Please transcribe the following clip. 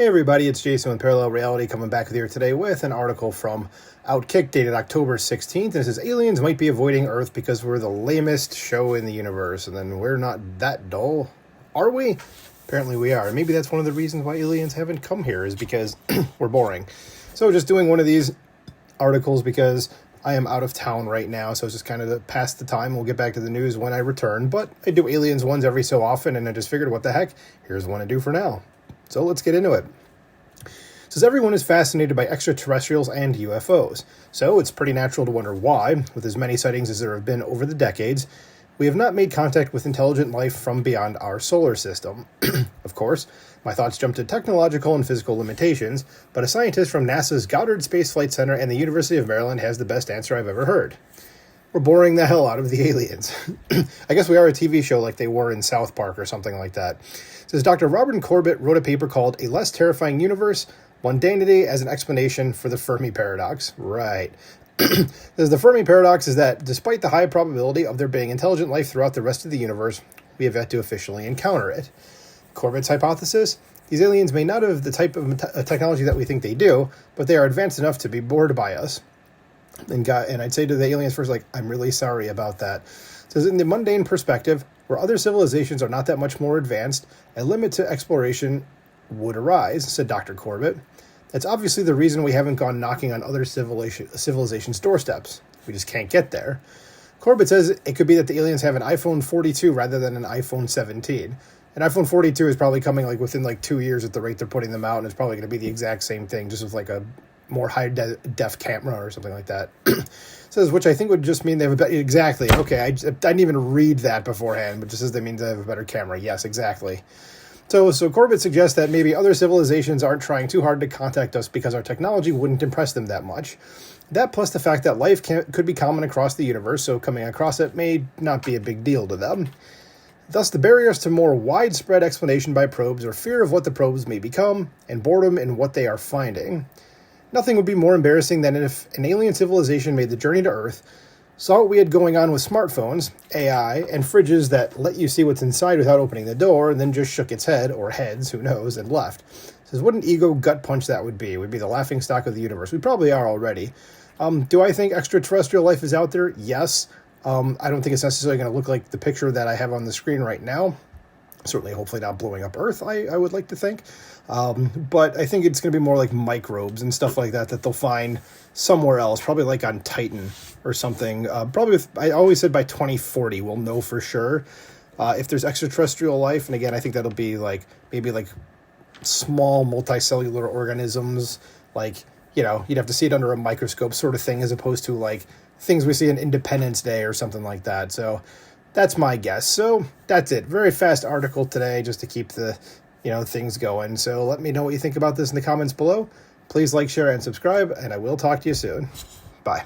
Hey everybody, it's Jason with Parallel Reality coming back with you today with an article from Outkick dated October 16th. And it says, aliens might be avoiding Earth because we're the lamest show in the universe. And then we're not that dull, are we? Apparently we are. Maybe that's one of the reasons why aliens haven't come here is because we're boring. So just doing one of these articles because I am out of town right now. So it's just kind of to pass the time. We'll get back to the news when I return. But I do aliens ones every so often. And I just figured, what the heck? Here's one to do for now. So let's get into it. It says everyone is fascinated by extraterrestrials and UFOs, so it's pretty natural to wonder why, with as many sightings as there have been over the decades, we have not made contact with intelligent life from beyond our solar system. Of course, my thoughts jump to technological and physical limitations, but a scientist from NASA's Goddard Space Flight Center and the University of Maryland has the best answer I've ever heard. We're boring the hell out of the aliens. I guess we are a TV show like they were in South Park or something like that. It says Dr. Robert Corbett wrote a paper called A Less Terrifying Universe, Mundanity as an Explanation for the Fermi Paradox. Right. The Fermi Paradox is that despite the high probability of there being intelligent life throughout the rest of the universe, we have yet to officially encounter it. Corbett's hypothesis? These aliens may not have the type of technology that we think they do, but they are advanced enough to be bored by us. And I'd say to the aliens first, I'm really sorry about that. It says, in the mundane perspective, where other civilizations are not that much more advanced, a limit to exploration would arise, said Dr. Corbett. That's obviously the reason we haven't gone knocking on other civilizations' doorsteps. We just can't get there. Corbett says it could be that the aliens have an iPhone 42 rather than an iPhone 17. An iPhone 42 is probably coming within 2 years at the rate they're putting them out, and it's probably going to be the exact same thing, just with a more high-def camera or something like that. Says, which I think would just mean they have a better... Exactly. Okay, I didn't even read that beforehand, but just says that means they have a better camera. Yes, exactly. So Corbett suggests that maybe other civilizations aren't trying too hard to contact us because our technology wouldn't impress them that much. That plus the fact that life could be common across the universe, so coming across it may not be a big deal to them. Thus, the barriers to more widespread explanation by probes are fear of what the probes may become and boredom in what they are finding. Nothing would be more embarrassing than if an alien civilization made the journey to Earth, saw what we had going on with smartphones, AI, and fridges that let you see what's inside without opening the door, and then just shook its head, or heads, who knows, and left. It says, what an ego gut punch that would be. We'd be the laughingstock of the universe. We probably are already. Do I think extraterrestrial life is out there? Yes. I don't think it's necessarily going to look like the picture that I have on the screen right now. Certainly, hopefully not blowing up Earth, I would like to think. But I think it's going to be more like microbes and stuff like that they'll find somewhere else, probably on Titan or something. I always said by 2040 we'll know for sure if there's extraterrestrial life. And again, I think that'll be maybe small multicellular organisms, you'd have to see it under a microscope sort of thing, as opposed to things we see in Independence Day or something like that. So that's my guess. So that's it. Very fast article today just to keep the things going. So let me know what you think about this in the comments below. Please like, share, and subscribe, and I will talk to you soon. Bye.